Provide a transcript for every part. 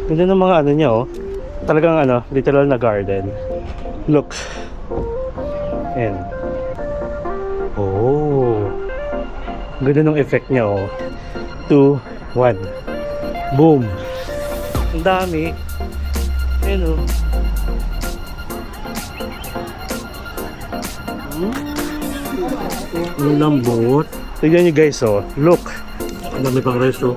Ganda ng mga ano niya, oh. Talagang ano, literal na garden. Look. Ayan. Oh. Ganda ng effect niya, oh. 2, 1. Boom. Ang dami. Ayan, oh. Ang lambot. Tignan nyo guys, oh. Look. Ang dami pang resto.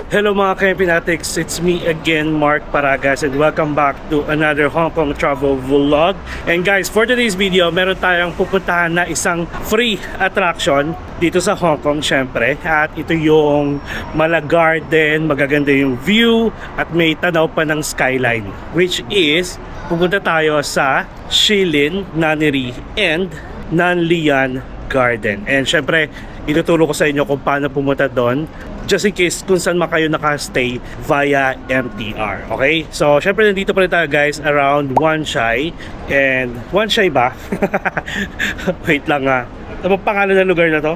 Hello mga ka-Pinatics, it's me again, Mark Paragas, and welcome back to another Hong Kong travel vlog. And guys, for today's video, meron tayong pupuntahan na isang free attraction dito sa Hong Kong syempre. At ito yung Mala Garden, magaganda yung view at may tanaw pa ng skyline, which is pupunta tayo sa Shilin, Naneri and Nanlian Garden. And syempre, ituturo ko sa inyo kung paano pumunta doon, just in case kung saan man kayo nakastay via MTR. Okay? So, syempre nandito pa rin tayo guys around Wan Chai. And Wan Chai ba? Wait lang nga. Ano pangalan ng lugar na to?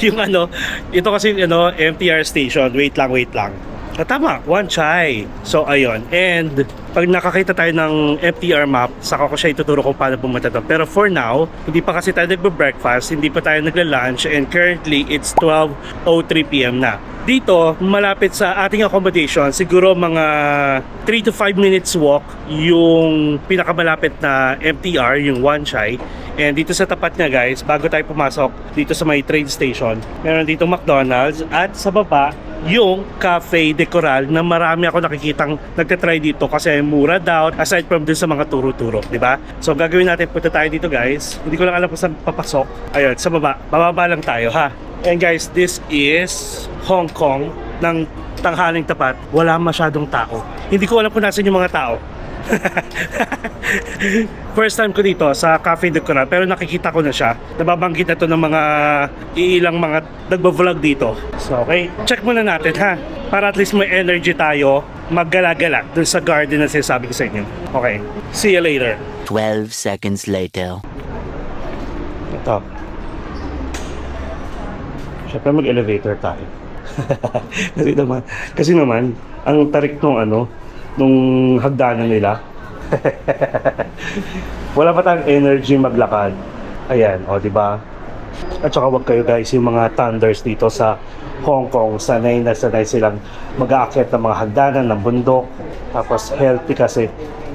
Yung ano, ito kasi ano, MTR station. Wait lang. Tama, Wan Chai. So, ayun. And pag nakakita tayo ng MTR map, saka ko siya ituturo kung paano pumunta doon. Pero for now, hindi pa kasi tayo nagbe-breakfast, hindi pa tayo nagla-lunch, and currently, it's 12:03 PM na. Dito, malapit sa ating accommodation, siguro mga 3 to 5 minutes walk yung pinakamalapit na MTR, yung Wan Chai. And dito sa tapat niya guys, bago tayo pumasok dito sa may train station, meron dito McDonald's at sa baba yung Cafe de Coral na marami ako nakikitang nagtatry dito kasi mura daw aside from dun sa mga turo-turo, di ba? So gagawin natin, punta tayo dito guys. Hindi ko lang alam kung saan papasok. Ayun, sa baba, bababa lang tayo ha. And guys, this is Hong Kong ng tanghaling tapat. Wala masyadong tao. Hindi ko alam kung nasan yung mga tao. First time ko dito sa Cafe de Coral, pero nakikita ko na siya. Nababanggit na to ng mga ilang mga nagbo-vlog dito. So okay, check muna natin ha, para at least may energy tayo maggala-gala dun sa garden na sinasabi ko sa inyo. Okay, see you later. 12 seconds later. Ito, syempre mag-elevator tayo. kasi naman ang tarik nung ano, nung hagdanan nila. Wala pa tayong energy maglakad. Ayan, o diba? At saka wag kayo guys, yung mga thunders dito sa Hong Kong, sanay na sanay silang mag-aakyat ng mga hagdanan ng bundok. Tapos healthy kasi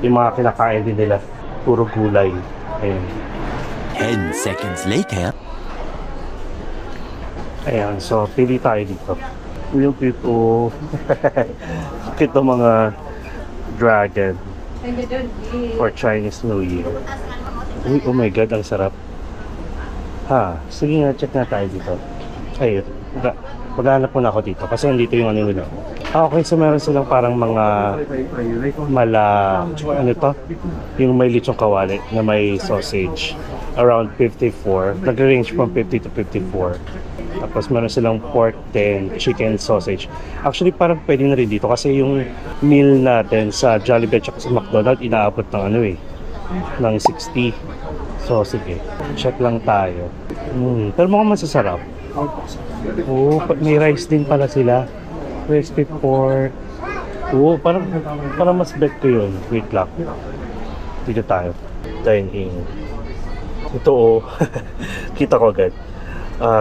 yung mga kinakain din nila, puro gulay. Ayan. 10 seconds later. Ayan, so pili tayo dito. Yung pito ito mga dragon for Chinese New Year. Uy, oh my god, ang sarap. Ha, sige nga, check na tayo dito. Ayun, maghanap muna ako dito kasi nandito yung ano nila. Okay, so meron silang parang mga ano to? Yung may lechong kawali na may sausage. Around 54. Nag-range from 50 to 54. Tapos meron silang pork 10, chicken sausage. Actually parang pwede na rin dito kasi yung meal natin sa Jollibee at sa McDonald's inaabot ng ano ng 60. So sige, check lang tayo. Pero mukhang masasarap. Oh, may rice din pala sila. Crispy pork. Oh, parang mas bet ko yun. Wait lang. Dito tayo. Dine in. Ito oh. Kita ko agad.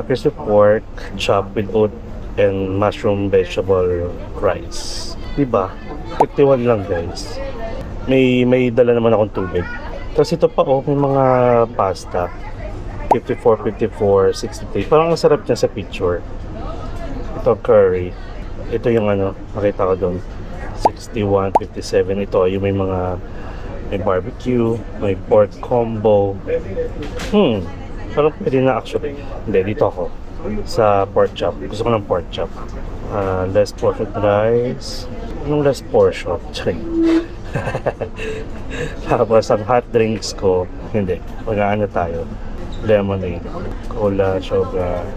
Crispy pork chopped with oat and mushroom vegetable rice. Diba? 51 lang guys. May dala naman akong tubig. Tapos ito pa oh, may mga pasta. 54, 54, 63. Parang ang sarap niya sa picture. Ito curry. Ito yung ano, makita ko doon. 61, 57. Ito yung may barbecue, may pork combo. Parang pwede na actually. Hindi, dito ako sa pork chop. Gusto ko ng pork chop. Less portion rice. Anong less portion? Sorry. Tapos ang hot drinks ko, hindi. Mag-aano tayo. Lemonade. Cola, soda.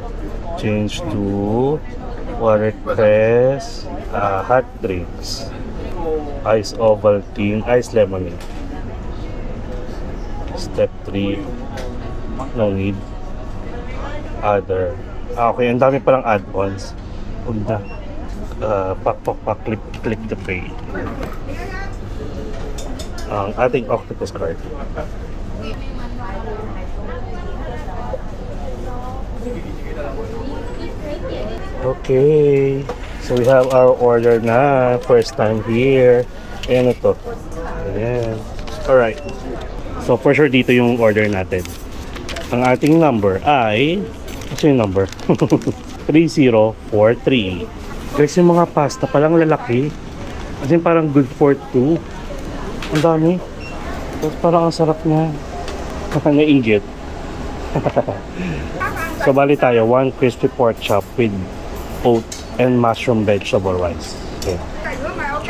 Change to watercress. Hot drinks. Ice Ovaltine. Ice lemonade. Step 3. No need. Other. Okay, ang dami palang add-ons. Huwag na. Click the pay. Ang ating octopus card. Okay. So we have our order na. First time here. Ayan ito. Ayan. Alright. So for sure dito yung order natin. Ang ating number ay... Ano yung number? 3043. Guys, yung mga pasta palang lalaki. Kasi parang good for two. Ang dami. Tapos parang ang sarap na. Nainggit. So bali tayo, 1 crispy pork chop with oat and mushroom vegetable rice. Okay.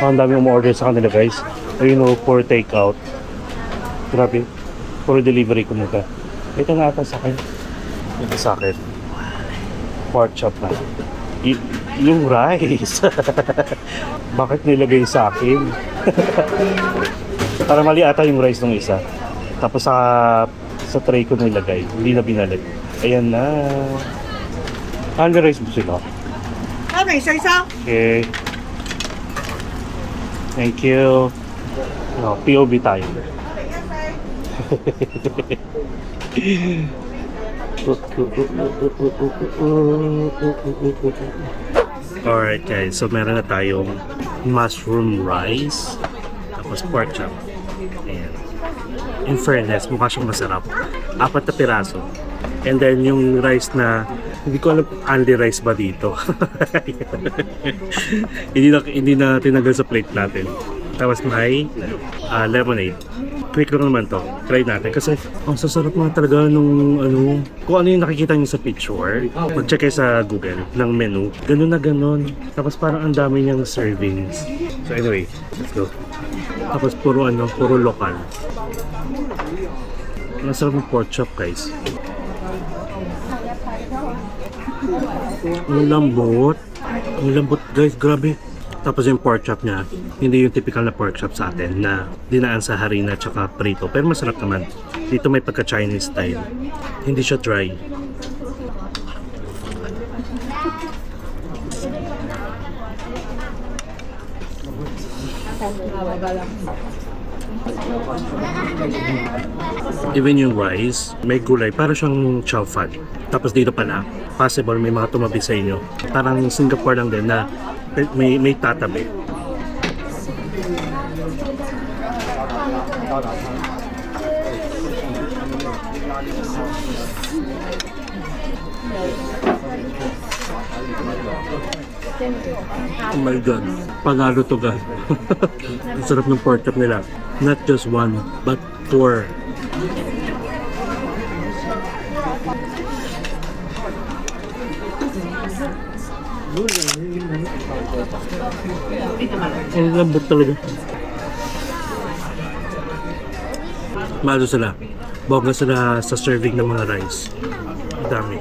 So ang dami umorder sa kanila guys. Ayun o, for takeout. Grabe. For delivery ko nito. Ito na ata sa akin. Ito sa akin. Pork chop na. Yung rice. Bakit nilagay sa akin? Para mali ata yung rice ng isa. Tapos sa tray ko nilagay. Hindi na binalik. Ayan na. Ano rice mo sila? Okay, isa-isa. Okay. Thank you. No, POV tayo. Alright guys, so meron na tayong mushroom rice tapos pork chop. Ayan. In fairness, mukha siyang masarap. 4 na piraso. And then yung rice na hindi ko alam only rice ba dito. hindi na tinanggal sa plate natin. Tapos may lemonade. Quick lang naman to. Try natin. Kasi ang sasarap nga talaga nung ano. Kung ano yung nakikita nyo sa picture, mag-check kayo sa Google ng menu. Ganun na ganun. Tapos parang ang dami niyang servings. So anyway, let's go. Tapos puro lokal. Ang sarap ng pork chop guys. Ang lambot. Ang lambot guys, grabe. Tapos yung pork chop niya, hindi yung typical na pork chop sa atin na dinaan sa harina at prito. Pero masarap naman. Dito may pagka-Chinese style. Hindi siya dry. Even yung rice, may gulay. Para siyang chow fan. Tapos dito pala, possible may mga tumabi sa inyo. Parang Singapore lang din na may tatabi. Oh my god, panalo to guys. Ang sarap ng pork chop nila. Not just one, but 4. Ang lambot talaga. Malo sila. Bongga sila sa serving ng mga rice. Ang dami.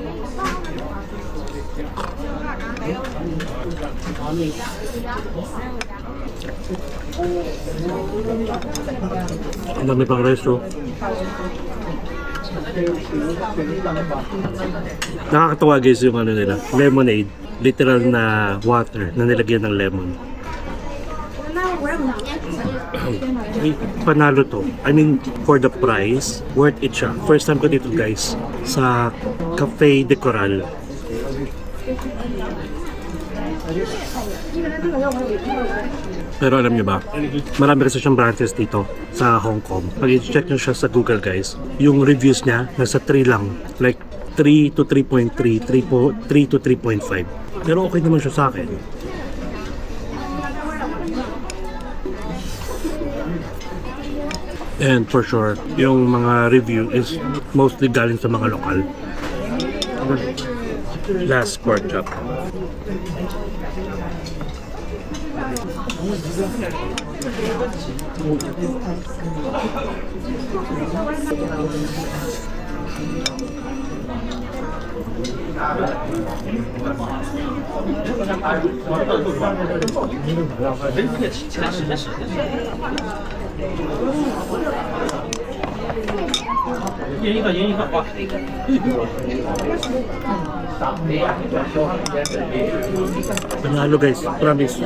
Ang dami pang rice oh. Nakakatawa guys yung ano nila, lemonade, literal na water na nilagyan ng lemon. Panalo to. I mean, for the price, worth it siya. First time ko dito guys, sa Cafe de Coral. Pero alam niyo ba, marami kasi siyang branches dito sa Hong Kong. Pag i-check nyo siya sa Google guys, yung reviews niya nasa 3 lang. Like 3 to 3.3, 3 to 3.5. Pero okay naman siya sa akin. And for sure, yung mga review is mostly galing sa mga lokal. Last pork chop. Panalo guys, promise.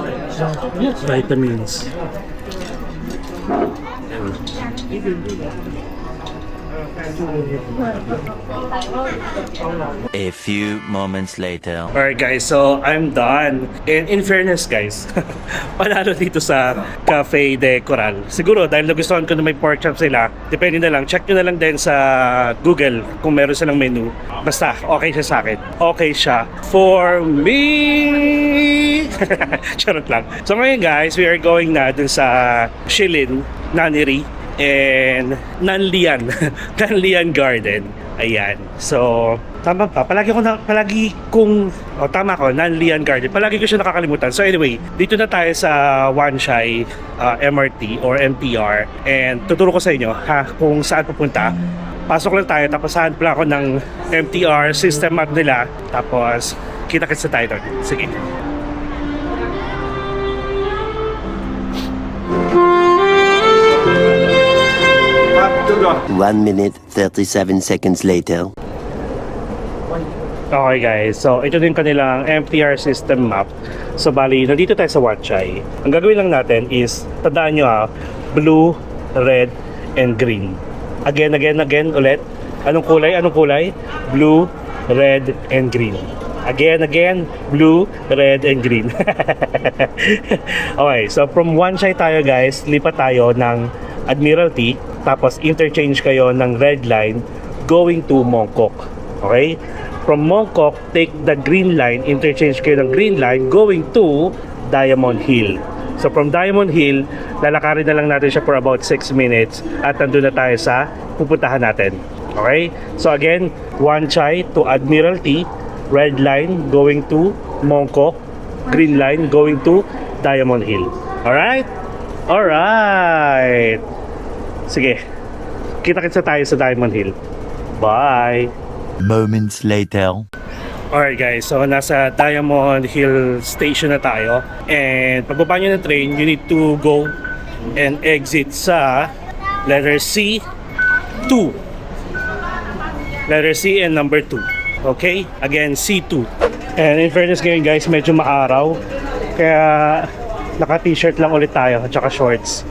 Vitamins. A few moments later. Alright guys, so I'm done. And in fairness guys, panalo dito sa Cafe de Coral. Siguro dahil nagustuhan ko na may pork chop sila, depende na lang, check nyo na lang din sa Google kung meron silang menu. Basta, okay siya sa akin. Okay siya for me! Charot lang. So ngayon guys, we are going na dun sa Shilin Naneri and Nanlian Nanlian Garden. Ayan. So, tama pa. Palagi Nanlian Garden. Palagi ko siya nakakalimutan. So anyway, dito na tayo sa Wanshai MRT or MTR. And tuturo ko sa inyo kung saan pupunta. Pasok lang tayo, tapos saan pala ako ng MTR system map nila. Tapos, kita-kits na tayo doon. Sige. 1 minute 37 seconds later. Okay guys, so ito din kanilang MTR system map. So bali, nandito tayo sa Wanshai. Ang gagawin lang natin is, tandaan nyo blue, red, and green. Again ulit. Anong kulay? Blue, red, and green. Again, blue, red, and green. Okay, so from Wanshai tayo guys, lipat tayo ng Admiralty, tapos interchange kayo ng red line going to Mongkok. Okay? From Mongkok, take the green line, interchange kayo ng green line going to Diamond Hill. So from Diamond Hill, lalakarin na lang natin siya for about 6 minutes at nandun na tayo sa pupuntahan natin. Okay? So again, Wanshai to Admiralty, red line going to Mongkok, green line going to Diamond Hill. Alright? Alright! Sige, kita-kitsa tayo sa Diamond Hill. Bye! Moments later. Alright guys, so nasa Diamond Hill Station na tayo. And pagbaba nyo ng train, you need to go and exit sa letter C, 2. Letter C and number 2. Okay? Again, C2. And in fairness ngayon guys, medyo maaraw. Kaya naka-t-shirt lang ulit tayo at saka shorts.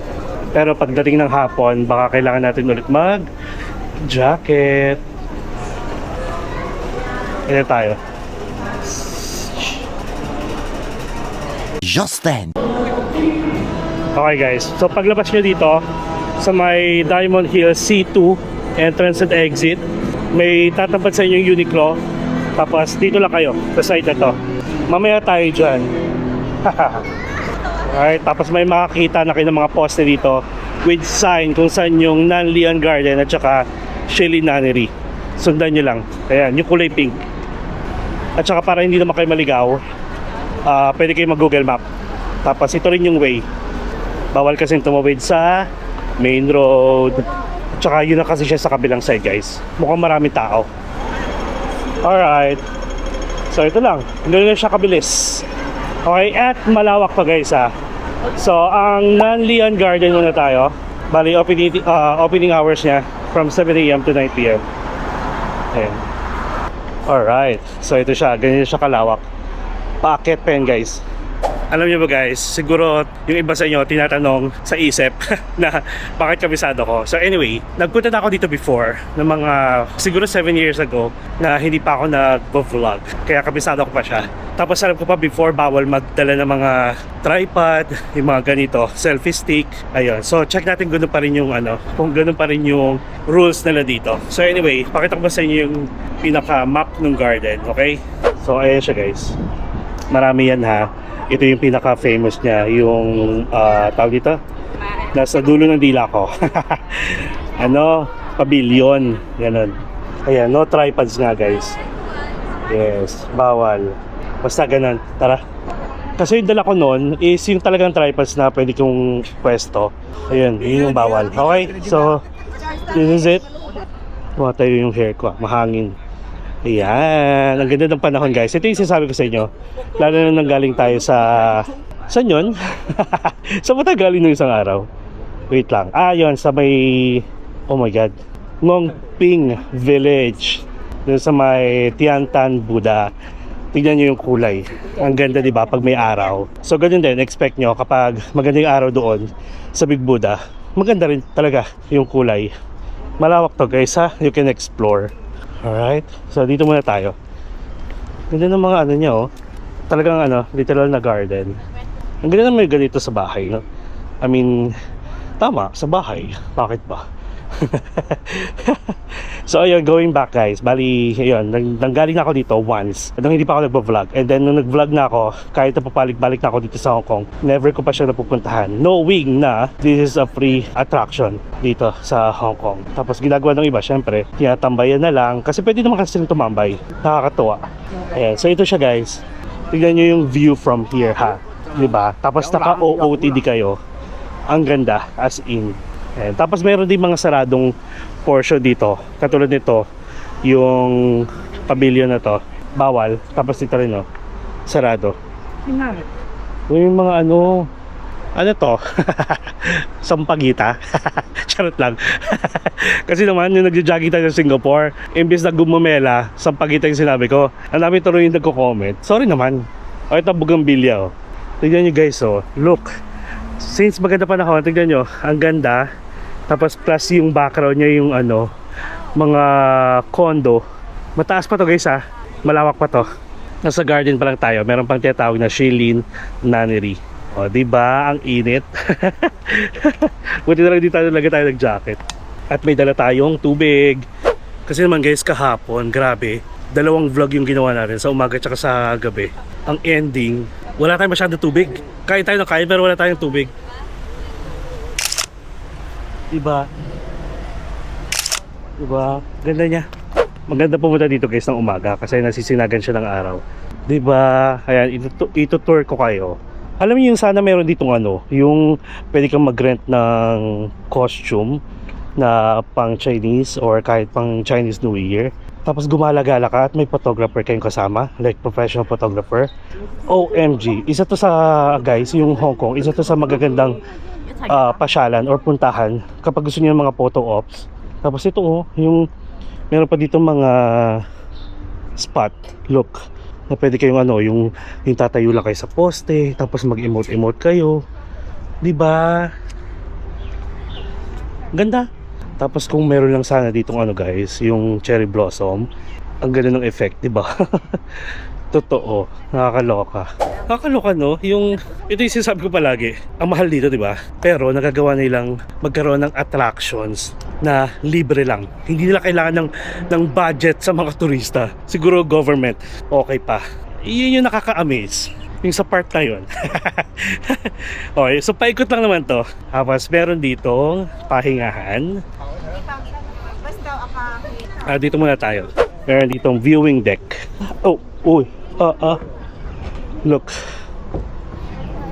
Pero pagdating ng hapon, baka kailangan natin ulit mag-jacket. Ito tayo. Just then. Okay guys, so paglabas nyo dito sa may Diamond Hill C2 entrance and exit, may tatapat sa inyo yung Uniqlo. Tapos dito lang kayo sa side na to. Mamaya tayo dyan. Alright, tapos may makakita na kayo ng mga poste dito with sign kung saan yung Nanlian Garden at saka Shilin Naneri. Sundan nyo lang. Ayan, yung kulay pink. At saka para hindi naman kayo maligaw, pwede kayo mag-Google Map. Tapos ito rin yung way. Bawal kasing tumawid sa main road. At saka yun na kasi siya sa kabilang side guys. Mukhang maraming tao. Alright. So ito lang. Hindi na siya kabilis. Okay, at malawak pa guys So, ang Nanlian Garden muna tayo. Bali, opening hours niya from 7 AM to 9 PM. Ayan. Alright, so ito siya, ganyan siya kalawak. Paakyat pa yan guys. Alam niyo ba guys, siguro yung iba sa inyo tinatanong sa isip na bakit kabisado ko. So anyway, nagpunta na ako dito before ng mga siguro 7 years ago na hindi pa ako nag-vlog. Kaya kabisado ko pa siya. Tapos alam ko pa before bawal magdala ng mga tripod, yung mga ganito, selfie stick. Ayun. So check natin ganoon pa rin yung kung ganoon pa rin yung rules nila dito. So anyway, pakita ko ba sa inyo yung pinaka-map ng garden, okay? So ayan siya guys. Marami yan Ito yung pinaka-famous niya, yung tawag dito, nasa dulo ng dila ko. Pavilion, ganun. Ayan, no tripods nga guys. Yes, bawal. Basta ganun, tara. Kasi yung dala ko noon is yung talagang tripods na pwede kong pwesto. Ayun, yun yung bawal. Okay, so, this is it. Matayo yung hair ko, mahangin. Ayan, ang ganda ng panahon guys. Ito yung sinasabi ko sa inyo. Lalo na nanggaling tayo sa... Saan yun? Saan mo tayo galing nung isang araw? Wait lang. Yun, sa may... Oh my God. Ngongping Village. Doon sa may Tiantan Buddha. Tignan nyo yung kulay. Ang ganda, di ba, pag may araw. So ganun din, expect nyo kapag maganda yung araw doon sa Big Buddha. Maganda rin talaga yung kulay. Malawak to guys ha, you can explore. Alright, so dito muna tayo. Ganda ng mga ano niya oh. Talagang ano, literal na garden. Ang ganda naman yung ganito sa bahay, no? I mean, tama, sa bahay. Bakit ba? So ayun, going back guys. Bali, ayun, nanggaling na ako dito once. Nung hindi pa ako nagbo-vlog. And then nung nag-vlog na ako, kahit na papalik-balik na ako dito sa Hong Kong, never ko pa siya napupuntahan. Knowing na this is a free attraction dito sa Hong Kong. Tapos ginagawa ng iba, syempre, tinatambayan na lang. Kasi pwede naman kasi tumambay. Nakakatuwa. Ayan, so ito siya guys. Tignan nyo yung view from here ha. Diba? Tapos naka-OOTD kayo. Ang ganda, as in. Ayan. Tapos meron din mga saradong portion dito. Katulad nito, yung pavilion na to, bawal. Tapos dito rin, no, sarado. Yung mga ano to? Sampagita. Charot lang. Kasi naman, yung nagja-jogging tayo sa Singapore, imbis na gumamela, sampagita yung sinabi ko. Ang dami tuloy yung nagko-comment. Sorry naman. O, ito bugambilya, oh. Tignan nyo guys, oh. Look. Since maganda panahon, tignan nyo, ang ganda. Tapos plus yung background niya yung ano, mga condo. Mataas pa to guys ha. Malawak pa to. Nasa garden pa lang tayo. Meron pang tinatawag na Shilin Nunnery. O, diba? Ang init. Buti na lang di tayo nag-jacket. At may dala tayong tubig. Kasi naman guys, kahapon, grabe. 2 vlog yung ginawa natin sa umaga at sa gabi. Ang ending, wala tayong masyadong tubig. Kain tayo ng kain pero wala tayong tubig. Diba? Diba? Ganda niya. Maganda pumunta dito guys ng umaga kasi nasisinagan siya ng araw. Diba? Ayan, itutour ko kayo. Alam niyo yung sana meron ditong ano, yung pwede kang mag-rent ng costume na pang Chinese or kahit pang Chinese New Year. Tapos gumala-gala ka at may photographer kayong kasama, like professional photographer. OMG, isa to sa guys, yung Hong Kong, isa to sa magagandang pasyalan or puntahan kapag gusto niyo ng mga photo ops. Tapos ito oh, yung meron pa dito mga spot, look, na pwede kayong ano, yung tatayo lang kayo sa poste, tapos mag-emote-emote kayo. 'Di ba? Ganda. Tapos kung meron lang sana ditong ano guys, yung cherry blossom, ang ganda ng effect, 'di ba? Totoo, nakakaloka. Nakakaloka no, ito yung sinasabi ko palagi, ang mahal dito 'di ba? Pero nagagawa nilang magkaroon ng attractions na libre lang. Hindi nila kailangan ng budget sa mga turista. Siguro government, okay pa. Iyon yung nakaka-amaze. Yung sa part na yun. Okay, so paikot lang naman to. Tapos meron dito pahingahan. Dito muna tayo. Meron ditong viewing deck. Oh, uy. Look.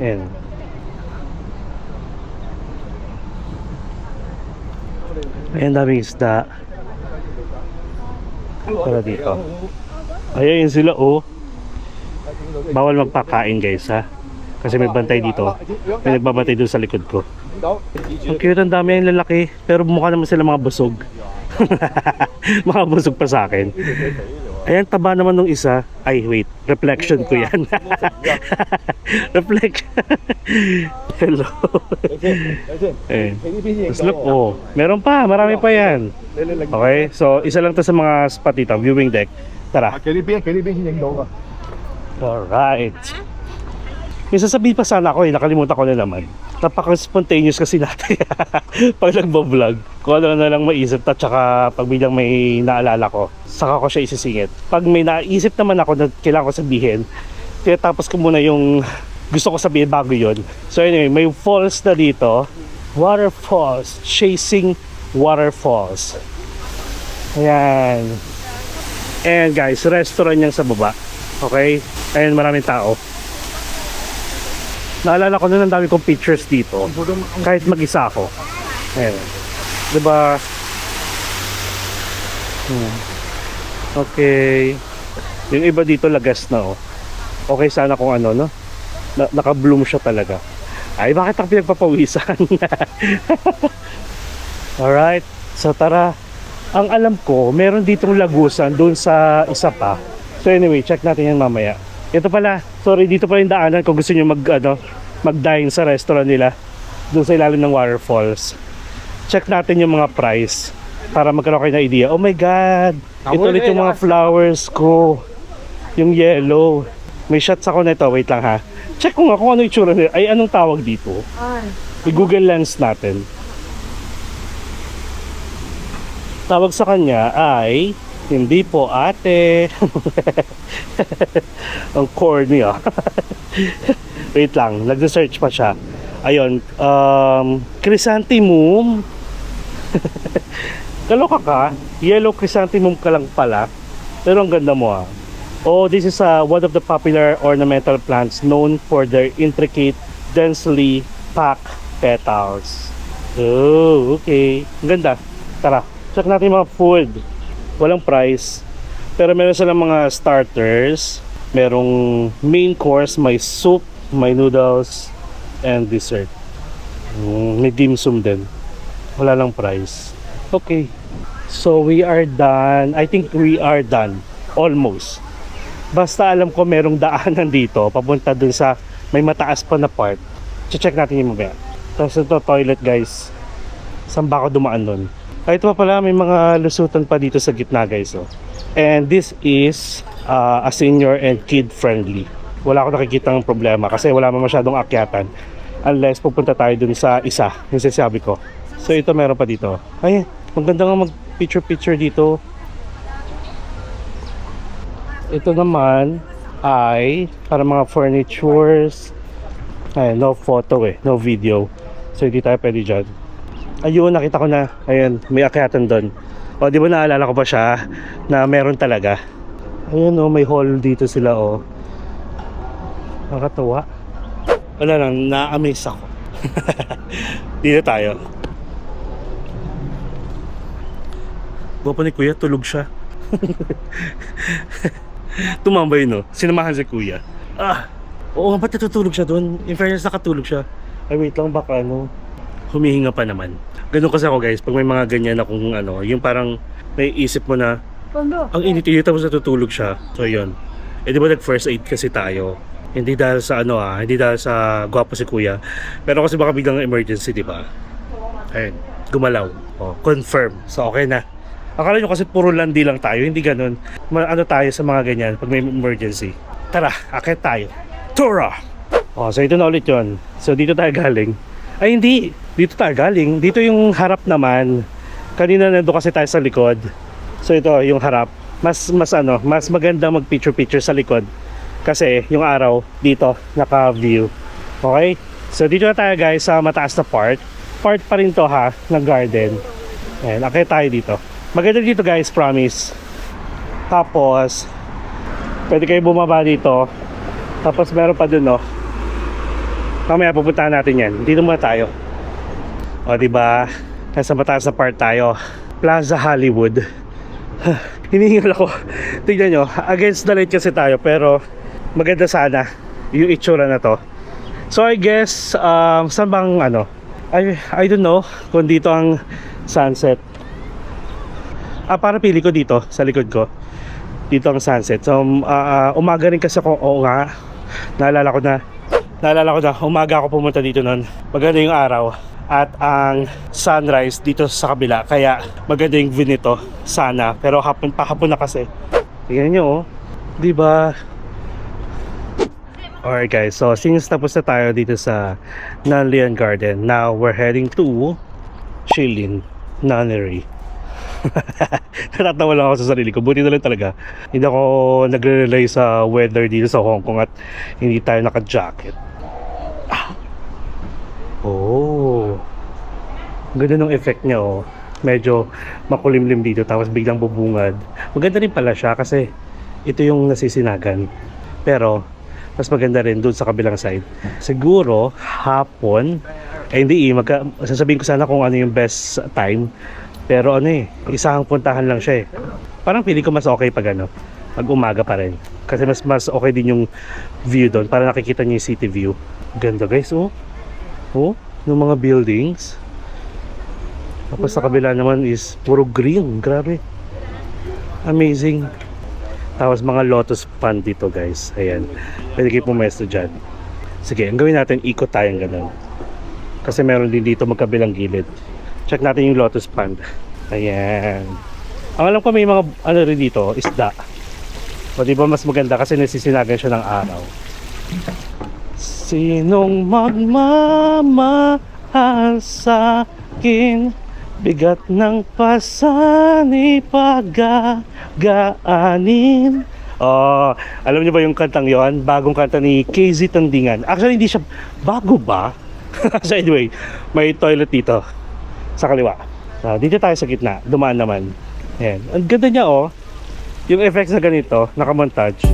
Ayan. Ayan, daming isda. Para dito. Ayan sila, oh. Bawal magpakain guys ha. Kasi may bantay dito. May nagbabantay doon sa likod ko. Ang cute, ang dami yung lalaki. Pero mukha naman sila mga busog. Mga busog pa sa akin. Ayan, taba naman nung isa. Ay, wait. Reflection ko yan. Reflection. Hello. Just look, oh. Meron pa. Marami pa yan. Okay, so isa lang to sa mga spot dito. Viewing deck. Tara. Alright. May sasabihin pa sana ako nakalimutan ko na naman. Napaka-spontaneous kasi natin pag nagbo-vlog. Kung ano na lang maisip at saka pag biglang may naalala ko, saka ko siya isisingit. Pag may naisip naman ako na kailangan ko sabihin, tinatapos ko muna yung gusto ko sabihin bago yun. So anyway, may falls na dito. Waterfalls. Chasing Waterfalls. Ayan. And guys, restaurant yan sa baba. Okay? Ayan, maraming tao. Naalala ko na ang dami kong pictures dito. Kahit mag-isa ako. Ayan. Diba? Okay. Yung iba dito lagas na oh. Okay sana kung ano no. Naka-bloom siya talaga. Ay, bakit ako pinagpapawisan? Alright. So tara. Ang alam ko, meron ditong lagusan doon sa isa pa. So anyway, check natin yan mamaya. Ito pala, sorry, dito pala yung daanan kung gusto nyo mag-dine sa restaurant nila doon sa ilalim ng waterfalls. Check natin yung mga price para magkaroon kayo ng idea. Oh my God! Ito ulit yung mga flowers ko. Yung yellow. May shots ako nito. Wait lang ha. Check ko nga kung ano yung itsura nila. Ay, anong tawag dito? I-Google Lens natin. Tawag sa kanya ay hindi po ate. Ang corny ah. Wait lang, nag-search pa siya. Ayun, chrysanthemum. Kaloka ka, yellow chrysanthemum ka lang pala. Pero ang ganda mo ah. Oh, this is one of the popular ornamental plants known for their intricate, densely packed petals. Oh, okay. Ang ganda. Tara, check natin yung mga food. Walang price. Pero meron silang mga starters. Merong main course, may soup, may noodles, and dessert. May dim sum din. Wala lang price. Okay. So we are done. I think we are done. Almost. Basta alam ko merong daanan dito papunta dun sa may mataas pa na part. Check natin yung mamaya. Tapos ito toilet guys. Saan ba ako dumaan nun? Ito pa pala, may mga lusutan pa dito sa gitna guys. Oh. And this is a senior and kid friendly. Wala akong nakikitang problema kasi wala man masyadong akyatan. Unless pupunta tayo dun sa isa, yung sinasabi ko. So ito meron pa dito. Ay, maganda nga mag picture dito. Ito naman ay para mga furnitures. Ay, no photo no video. So hindi tayo pwede dyan. Ayun, nakita ko na. Ayun, may akyatan doon. O, di ba naalala ko pa siya na meron talaga. Ayun, may hall dito sila, Nakakatawa. Wala lang, na-amaze ako. Dito tayo. Guwapo ni Kuya, tulog siya. Tumambay, no? Sinamahan si Kuya. Oo nga, ba't natutulog siya doon? In fairness, nakatulog siya. Ay, wait lang, baka humihinga pa naman. Ganun kasi ako guys, pag may mga ganyan akong yung parang may isip mo na ang init-init tapos natutulog siya. So yun. Eh di ba nag first aid kasi tayo? Hindi dahil sa hindi dahil sa gwapo si Kuya. Pero kasi baka biglang emergency, di ba? Ayun, gumalaw. Confirm. So okay na. Akala nyo kasi puro landi lang tayo, hindi ganun. Tayo sa mga ganyan pag may emergency. Tara, akit tayo. Tura! So ito na ulit yun. So dito tayo galing. Ay hindi, dito tayo galing. Dito yung harap naman. Kanina nando kasi tayo sa likod. So ito yung harap. Mas maganda mag picture sa likod. Kasi yung araw dito naka-view. Okay? So dito na tayo guys sa mataas na part. Part pa rin to ha, ng garden. Ayan, akit tayo dito. Maganda dito guys, promise. Tapos pwede kayo bumaba dito. Tapos meron pa dun mamaya pupuntahan natin yan. Dito muna tayo. O diba, nasa mataas na part tayo. Plaza Hollywood. Hinihingal ako. Tignan nyo, against the light kasi tayo. Pero maganda sana yung itsura na to. So I guess saan bang I don't know kung dito ang sunset. Para pili ko dito sa likod ko. Dito ang sunset. So umaga rin kasi ako. Oo nga, naalala ko na umaga ako pumunta dito noon. Maganda yung araw at ang sunrise dito sa kabila, kaya maganda yung view nito sana. Pero hapon na kasi. Tingnan nyo, di ba? Alright guys, so since tapos na tayo dito sa Nanlian Garden, now we're heading to Shilin Nunnery. Natatawa lang ako sa sarili ko. Buti na lang talaga hindi ako nagre-rely sa weather dito sa Hong Kong at hindi tayo naka-jacket. Ganda ng effect niya medyo makulimlim dito tapos biglang bubungad. Maganda rin pala siya kasi ito yung nasisinagan. Pero mas maganda rin doon sa kabilang side. Siguro hapon hindi sasabihin ko sana kung ano yung best time. Pero isang puntahan lang siya Parang pili ko mas okay pag pag umaga pa rin. Kasi mas okay din yung view doon para nakikita niyo yung city view. Ganda guys, yung mga buildings. Tapos sa kabila naman is puro green. Grabe. Amazing. Tapos mga lotus pond dito guys. Ayan. Pwede kayo pumesto dyan. Sige, ang gawin natin, ikot tayong ganun. Kasi meron din dito magkabilang gilid. Check natin yung lotus pond. Ayan. Ang alam ko may mga ano rin dito, isda. O diba mas maganda kasi nasisinagan siya ng araw. Sinong magmamahal sa akin? Bigat ng pasani pagagaanin. Oh, alam niyo ba yung kantang yon? Bagong kanta ni KZ Tandingan. Actually, hindi siya bago ba? So anyway, may toilet dito sa kaliwa. Dito tayo sa gitna. Dumaan naman. Ayan. Ang ganda niya oh. Yung effects na ganito, nakamontage.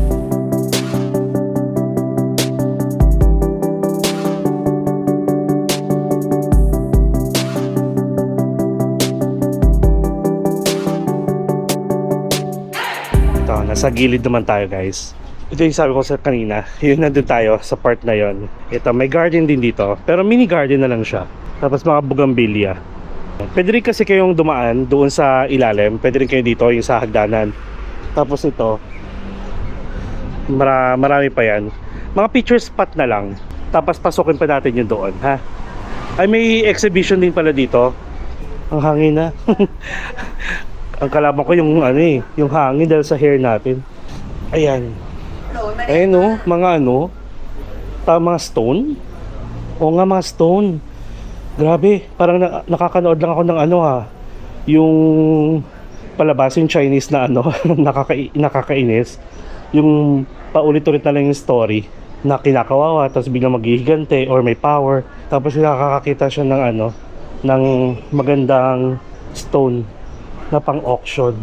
Nasa gilid naman tayo guys. Ito yung sabi ko sa kanina, yun nandun tayo sa part na yon. Ito may garden din dito, pero mini garden na lang siya. Tapos mga bougainvillea. Pwede rin kasi kayong dumaan doon sa ilalim. Pwede rin kayo dito yung sa hagdanan. Tapos ito marami pa yan. Mga picture spot na lang. Tapos pasukin pa natin yung doon ha. Ay may exhibition din pala dito. Ang hangin na. Ang kalaban ko yung ano eh, yung hangin dahil sa hair natin. Ayan. Ayan oh, mga ano, mga stone. O nga mga stone. Grabe, parang nakakanood lang ako ng ano ha. Yung palabas yung Chinese na ano, nakakainis. Yung paulit-ulit na lang yung story na kinakawawa, tapos biglang maghihigante or may power. Tapos nakakakita siya ng ano, ng magandang stone na pang-auction.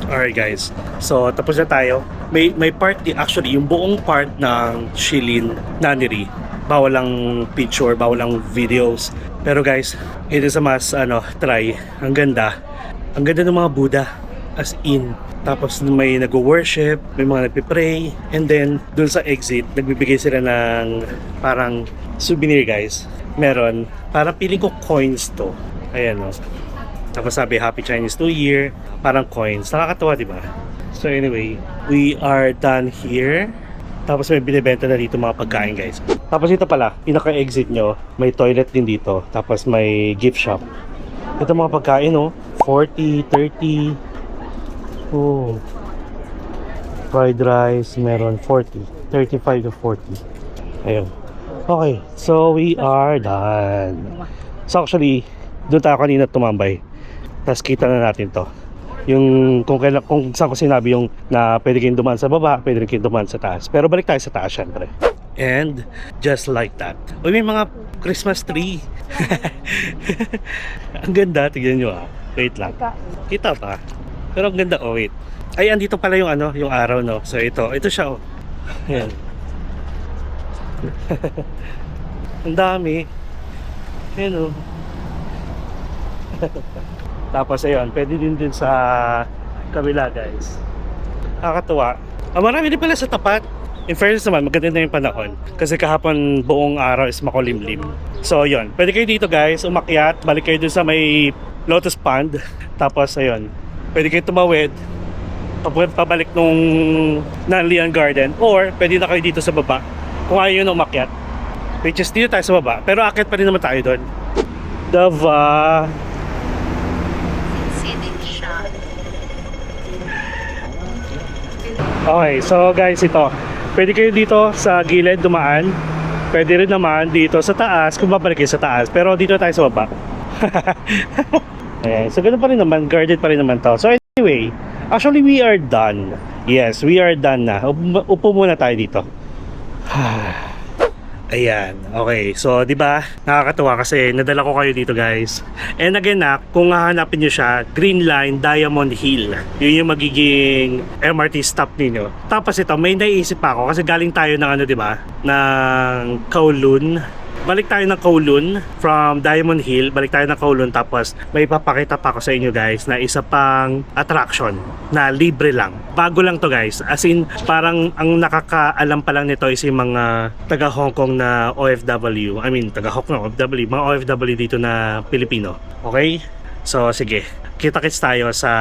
Alright guys, so tapos na tayo. May part, actually yung buong part ng Shilin Naneri, bawal lang picture, bawal lang videos. Pero guys, it is a must try. Ang ganda ng mga Buddha, as in. Tapos may nag-worship, may mga nagpipray, and then dun sa exit nagbibigay sila ng parang souvenir guys. Meron, parang piling ko coins to. Ayan o. Tapos sabi, Happy Chinese New Year. Parang coins. Nakakatawa, di ba? So anyway, we are done here. Tapos may binibenta na dito mga pagkain, guys. Tapos ito pala, pinaka-exit nyo, may toilet din dito. Tapos may gift shop. Ito mga pagkain, oh. 40, 30. Oh. Fried rice, meron 40. 35 to 40. Ayun. Okay, so we are done. So actually, doon tayo kanina tumambay. Tapos kita na natin to. Yung kung saan ko sinabi yung na pwede kayong dumaan sa baba, pwede kayong dumaan sa taas. Pero balik tayo sa taas syempre. And just like that. Uy, may mga Christmas tree. Ang ganda, tignan nyo ah. Wait lang. Kita pa. Pero ang ganda, oh wait. Ay, andito pala yung ano, yung araw no. So ito siya oh. Ayan. Ang dami. Ayan o. Tapos ayun, pwede din sa kabila guys. Nakakatuwa. Marami din pala sa tapat. In fairness naman, maganda na yung panahon. Kasi kahapon buong araw is makulimlim. So yun, pwede kayo dito guys, umakyat. Balik kayo dun sa may lotus pond. Tapos ayun, pwede kayo tumawid. Pabalik nung Nanlian Garden. Or pwede na kayo dito sa baba kung ayaw nyo na umakyat. Which is dito tayo sa baba. Pero akyat pa rin naman tayo doon. Dava. Okay, so guys, ito. Pwede kayo dito sa gilid dumaan. Pwede rin naman dito sa taas kung babalik kayo sa taas. Pero dito tayo sa baba. Okay, so ganun pa rin naman. Guarded pa rin naman to. So anyway, actually we are done. Yes, we are done na. Upo muna tayo dito. Ayan, okay. So, di ba nakakatuwa kasi nadala ko kayo dito, guys. And again kung hahanapin niyo siya, Green Line, Diamond Hill. Yun yung magiging MRT stop niyo. Tapos ito, may naiisip pa ako kasi galing tayo ng di ba? Ng Kowloon. balik tayo ng Kowloon from Diamond Hill, balik tayo ng Kowloon, tapos may papakita pa ako sa inyo guys na isa pang attraction na libre lang. Bago lang to guys, as in parang ang nakakaalam pa lang nito is yung mga taga Hong Kong na OFW, I mean taga Hong Kong OFW, mga OFW dito na Pilipino. Okay? So sige, kita-kits tayo sa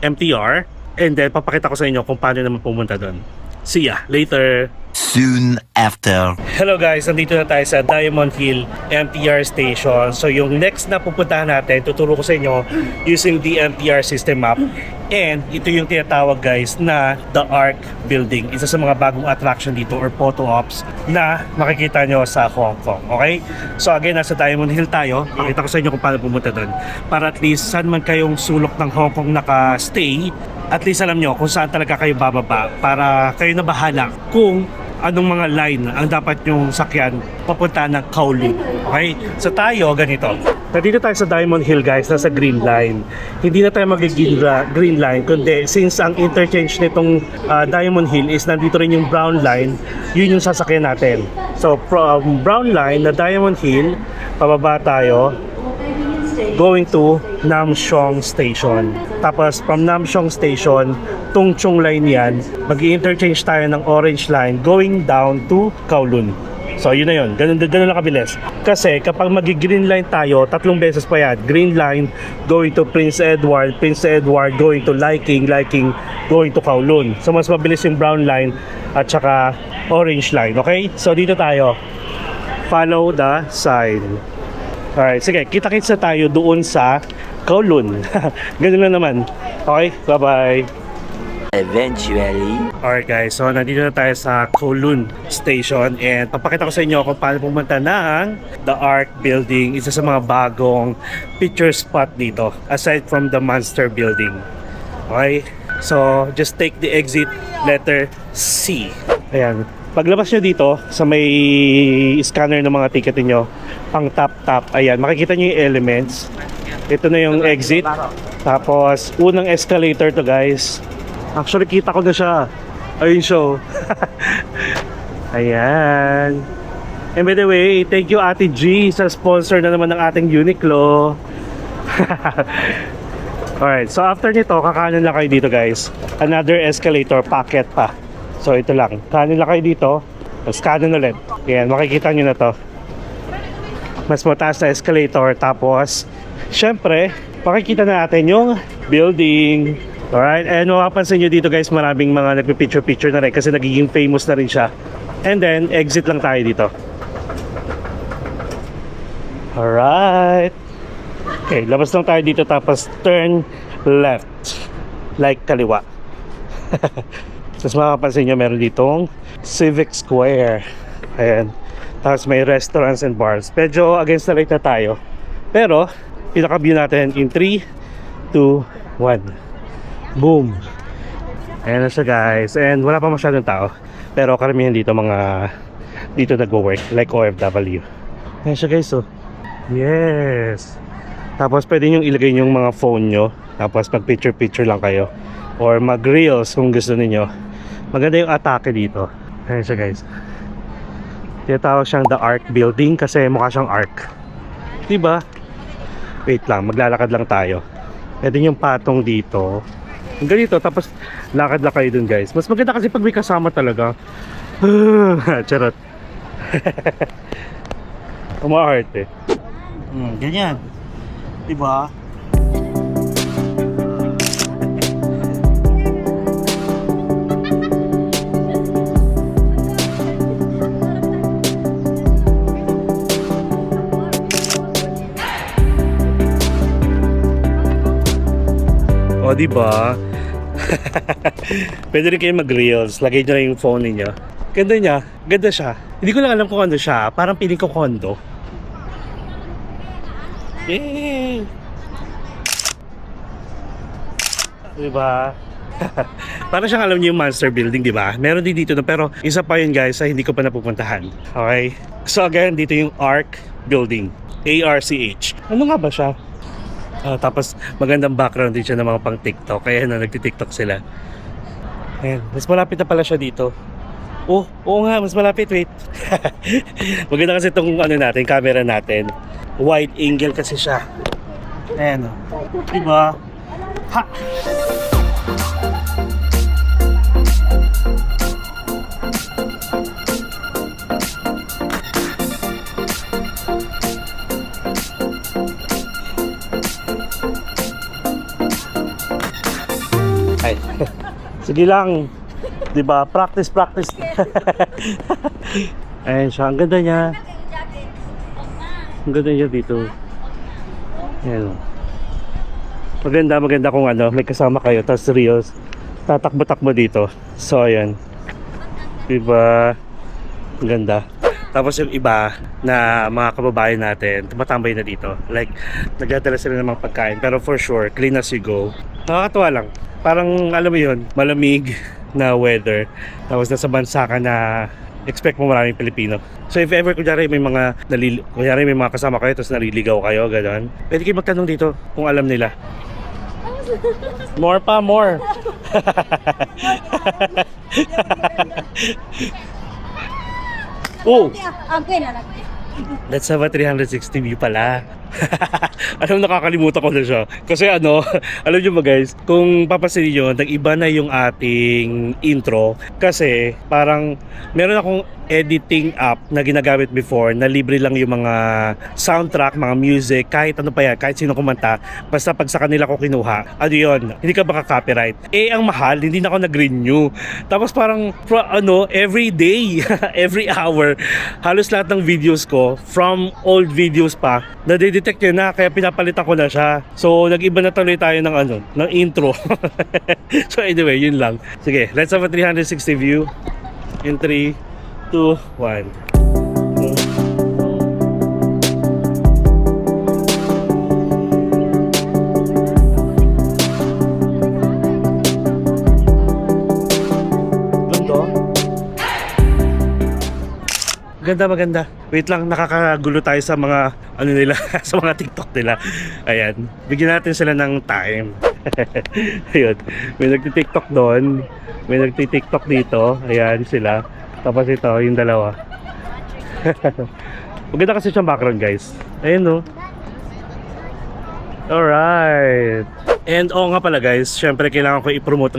MTR and then papakita ko sa inyo kung paano naman pumunta doon. See ya later! Soon after. Hello guys, nandito na tayo sa Diamond Hill MTR station. So yung next na pupuntahan natin, tuturo ko sa inyo using the MTR system map. And ito yung tinatawag guys na The Arc Building. Isa sa mga bagong attraction dito or photo ops na makikita nyo sa Hong Kong. Okay? So again, nasa Diamond Hill tayo. Pakita ko sa inyo kung paano pumunta doon. Para at least saan man kayong sulok ng Hong Kong naka-stay, at least alam nyo kung saan talaga kayo bababa para kayo na bahala kung anong mga line ang dapat yung sakyan papunta ng Kowloon. Okay? So tayo, ganito. Nandito tayo sa Diamond Hill guys, nasa green line. Hindi na tayo green line, kundi since ang interchange nitong Diamond Hill is nandito rin yung brown line, yun yung sasakyan natin. So from brown line na Diamond Hill, pababa tayo, going to Nam Song Station. Tapos from Nam Song Station, Tung Chung line yan, mag-i-interchange tayo ng orange line going down to Kowloon. So yun na yun, ganun lang kabilis. Kasi kapag mag-green line tayo, 3 beses pa yan. Green line going to Prince Edward going to Liking going to Kowloon. So mas mabilis yung brown line at saka orange line, okay? So dito tayo, follow the sign. Alright, sige, kita-kits na tayo doon sa Kowloon. Ganun lang naman. Okay, bye-bye. Eventually. Alright guys, so nandito na tayo sa Kowloon Station and papakita ko sa inyo kung paano pumunta ng The Arc Building, isa sa mga bagong picture spot dito aside from the Monster Building. Okay, so just take the exit letter C. Ayan, paglabas nyo dito sa may scanner ng mga ticket niyo, pang tap, ayan, makikita nyo yung elements. Ito na yung exit, tapos unang escalator to guys. Actually, kita ko na siya. Ayun siya. Ayan. And by the way, thank you Ate G sa sponsor na naman ng ating Uniqlo. Alright, so after nito, kakanan lang kayo dito guys. Another escalator, packet pa. So ito lang, kanan lang kayo dito. Tapos kanan ulit. Ayan, makikita nyo na to. Mas mataas na escalator. Tapos, syempre, makikita na natin yung building. Alright, and mapapansin nyo dito guys, maraming mga nagpipicture-picture na rin kasi nagiging famous na rin siya. And then, exit lang tayo dito. Alright. Okay, labas lang tayo dito tapos turn left. Like kaliwa. Tapos mapapansin nyo, meron ditong Civic Square. Ayan. Tapos may restaurants and bars. Medyo against the light na tayo. Pero, pinaka-view natin in 3, 2, 1. Boom! Ayan na siya guys. And wala pa masyadong tao. Pero karamihan dito mga dito nag-work like OFW. Ayan siya guys, oh. Yes! Tapos pwede nyo ilagay yung mga phone nyo. Tapos mag-picture-picture lang kayo. Or mag-reels kung gusto niyo. Maganda yung atake dito. Ayan siya guys. Tinatawag siyang The Arc Building kasi mukha siyang arc. Diba? Wait lang, maglalakad lang tayo. Pwede yung patong dito. Ganito, tapos lakad lang kayo dun guys. Mas maganda kasi pag may kasama talaga. Charot. Umahart eh. Ganyan. Diba? O, diba? Pwede rin kayo mag-reels. Lagay nyo na yung phone niyo. Ganda niya. Ganda siya. Hindi ko lang alam kung ano siya. Parang piling ko condo. Yay! Diba? Parang siyang alam niyo yung Monster Building, diba? Meron din dito. Pero isa pa yun guys, hindi ko pa napupuntahan. Okay? So again, dito yung Arc Building. ARCH. Ano nga ba siya? Tapos magandang background din siya ng mga pang TikTok. Kaya na nagti-TikTok sila. Ayan, mas malapit na pala siya dito. Oh, oo nga, mas malapit. Wait. Maganda kasi itong ano natin, camera natin. Wide angle kasi siya. Ayan o. Diba? Ha! Ay. Sige lang. 'Di ba? Practice. Ayun siya. Ang ganda niya. Ang ganda niya dito. Ayan. Maganda kung ano, may kasama kayo, tapos Rios, tatakbo-takbo dito. So, ayan. 'Di ba? Ang ganda. Tapos yung iba na mga kababayan natin, tumatambay na dito. Like, nagdadala sila ng mga pagkain. Pero for sure, clean as you go. Nakakatuwa lang. Parang, alam mo yun, malamig na weather. Tapos nasa bansa ka na expect mo maraming Pilipino. So if ever kunyari may mga kasama kayo tapos naliligaw kayo, gano'n, pwede kayo magtanong dito kung alam nila. More. Oh! Let's have a 360 view pala. Alam, nakakalimutan ko na siya. Kasi ano, alam nyo ba guys, kung papansin nyo, nag-iba na yung ating intro. Kasi parang meron akong editing app na ginagamit before na libre lang yung mga soundtrack, mga music, kahit ano pa yan, kahit sino kumanta, basta pag sa kanila ko kinuha, ano yun, hindi ka baka copyright. Eh, ang mahal, hindi na ako nag-renew. Tapos parang, every day, every hour, halos lahat ng videos ko, from old videos pa, nadidetect yun na, kaya pinapalitan ko na siya. So, nag-iba na tuloy tayo ng intro. So anyway, yun lang. Sige, let's have a 360 view in 3, 2, 1. Maganda. Wait lang, nakakagulo tayo sa mga ano nila, sa mga TikTok nila. Ayan, bigyan natin sila ng time. Ayun, may nagti-TikTok doon, may nagti-TikTok dito. Ayan sila. Tapos ito, yung dalawa. Maganda kasi siyang background, guys. Ayun, no. Alright. And nga pala guys, syempre kailangan ko i-promote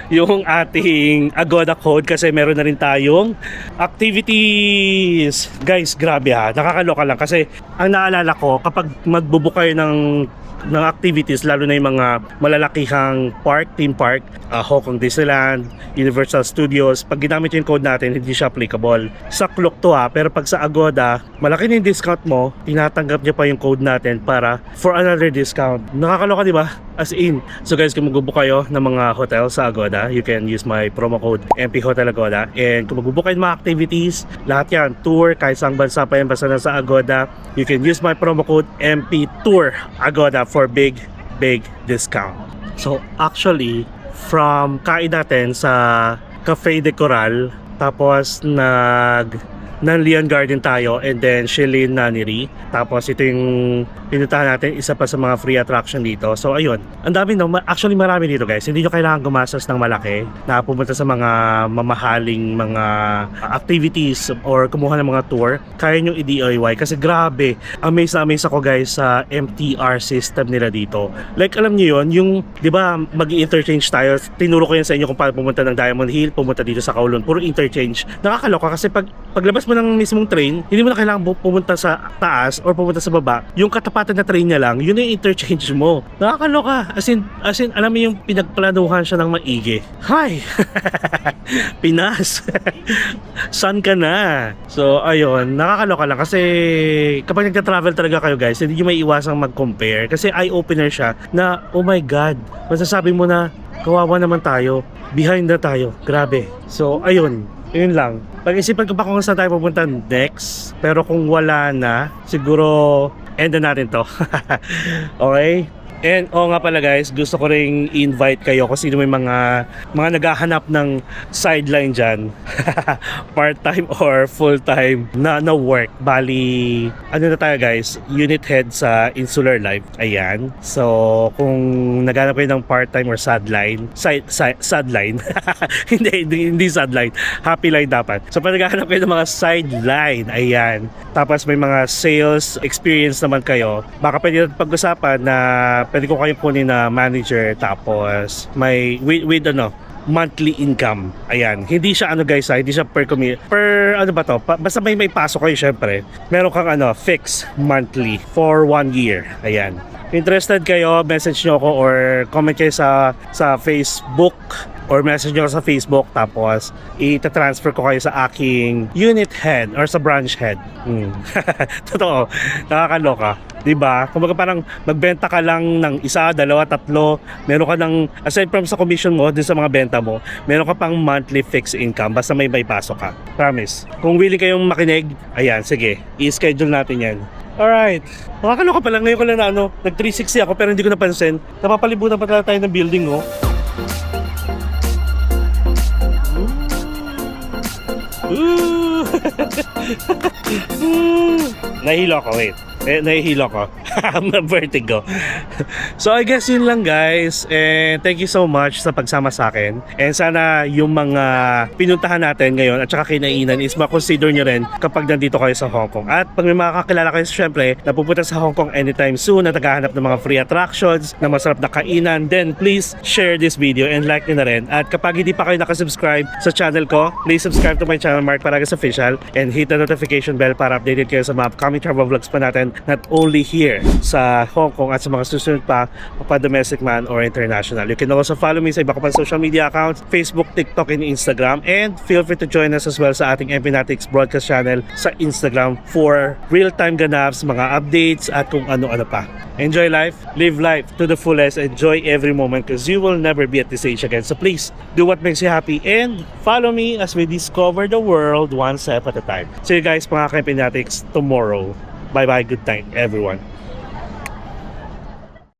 yung ating Agoda code kasi meron na rin tayong activities. Guys, grabe ha, nakakaloka lang kasi ang naalala ko kapag magbubook kayo ng activities, lalo na yung mga malalakihang theme park, Hong Kong Disneyland, Universal Studios, pag ginamit yung code natin, hindi siya applicable. Sa Klook to ha, pero pag sa Agoda, malaki na yung discount mo, tinatanggap niya pa yung code natin para for another discount. Nakakaloka, di ba? As in. So guys, kung magbubook kayo ng mga hotel sa Agoda, you can use my promo code MP Hotel Agoda. And kung magbubook kayo ng mga activities, lahat yan, tour, kahit saang bansa pa yan, basta na sa Agoda, you can use my promo code MP Tour Agoda for big discount. So actually, from kain natin sa Cafe de Coral, tapos ng Leon Garden tayo, and then Shilin Naniri. Tapos ito yung pinuntahan natin, isa pa sa mga free attraction dito. So ayun, ang dami actually marami dito guys. Hindi nyo kailangan gumastos ng malaki na pumunta sa mga mamahaling mga activities or kumuha ng mga tour. Kaya nyo i-DIY kasi grabe, amazed ako guys sa MTR system nila dito. Like alam nyo yun, yung di ba mag-interchange tayo, tinuro ko yan sa inyo kung paano pumunta ng Diamond Hill, pumunta dito sa Kowloon, puro interchange. Nakakaloka kasi paglabas mo ng mismong train, hindi mo na kailangan pumunta sa taas or pumunta sa baba. Yung katapatan na train niya lang, yun yung interchange mo. Nakakaloka. As in, alam mo yung pinagplanuhan siya ng maigi. Hi! Pinas! Saan ka na? So, ayun. Nakakaloka lang kasi kapag nagka-travel talaga kayo guys, hindi nyo may iwasang mag-compare kasi eye-opener siya na, oh my God, masasabi mo na, kawawa naman tayo. Behind na tayo. Grabe. So, ayun. Yun lang. Pag-isipan ko pa kung saan tayo pupunta next. Pero kung wala na, siguro end na natin to. Okay? And nga pala guys, gusto ko ring invite kayo kung sino may mga naghahanap ng sideline dyan. Part-time or full-time na work. Bali, ano na tayo guys, unit head sa Insular Life. Ayan. So, kung naghanap kayo ng part-time or sideline, sideline. hindi sideline. Happy line dapat. So, pag naghahanap kayo ng mga sideline, ayan. Tapos may mga sales experience naman kayo, baka pwede natin pag-usapan na pwede ko kayong kunin na manager, tapos may with monthly income. Ayan. Hindi siya hindi siya per ano ba to? Basta may pasok kayo syempre. Meron kang fixed monthly for 1 year. Ayan. Interested kayo, message nyo ako or comment kayo sa Facebook or message nyo ako sa Facebook, tapos ita-transfer ko kayo sa aking unit head or sa branch head. Totoo, nakakaloka, diba? Kumbaga parang magbenta ka lang ng 1, 2, 3, meron ka ng, aside from sa commission mo, din sa mga benta mo, meron ka pang monthly fixed income basta may pasok ka. Promise. Kung willing kayong makinig, ayan, sige, i-schedule natin yan. Alright. Makakaloka pa lang. Ngayon ko lang na nag-360 ako pero hindi ko napansin. Napapalibutan pa tayo ng building, oh. Nahilo ako, wait. Nahihilo ko. Vertigo. So I guess yun lang guys. And thank you so much sa pagsama sa akin. And sana yung mga pinuntahan natin ngayon at saka kinainan is makonsider nyo rin kapag nandito kayo sa Hong Kong. At pag may makakakilala kayo syempre na pupunta sa Hong Kong anytime soon, na naghahanap ng mga free attractions, na masarap na kainan, then please share this video and like nyo na rin. At kapag hindi pa kayo nakasubscribe sa channel ko, please subscribe to my channel, Mark Paragas Official, and hit the notification bell para updated kayo sa mga upcoming travel vlogs pa natin, not only here sa Hong Kong at sa mga susunod pa domestic man or international. You can also follow me sa iba ko pang social media accounts, Facebook, TikTok, and Instagram, and feel free to join us as well sa ating Empinatics broadcast channel sa Instagram for real-time ganaps, mga updates at kung ano-ano pa. Enjoy life, live life to the fullest, enjoy every moment because you will never be at this age again. So please, do what makes you happy and follow me as we discover the world one step at a time. See you guys mga Empinatics tomorrow. Bye-bye. Good night, everyone.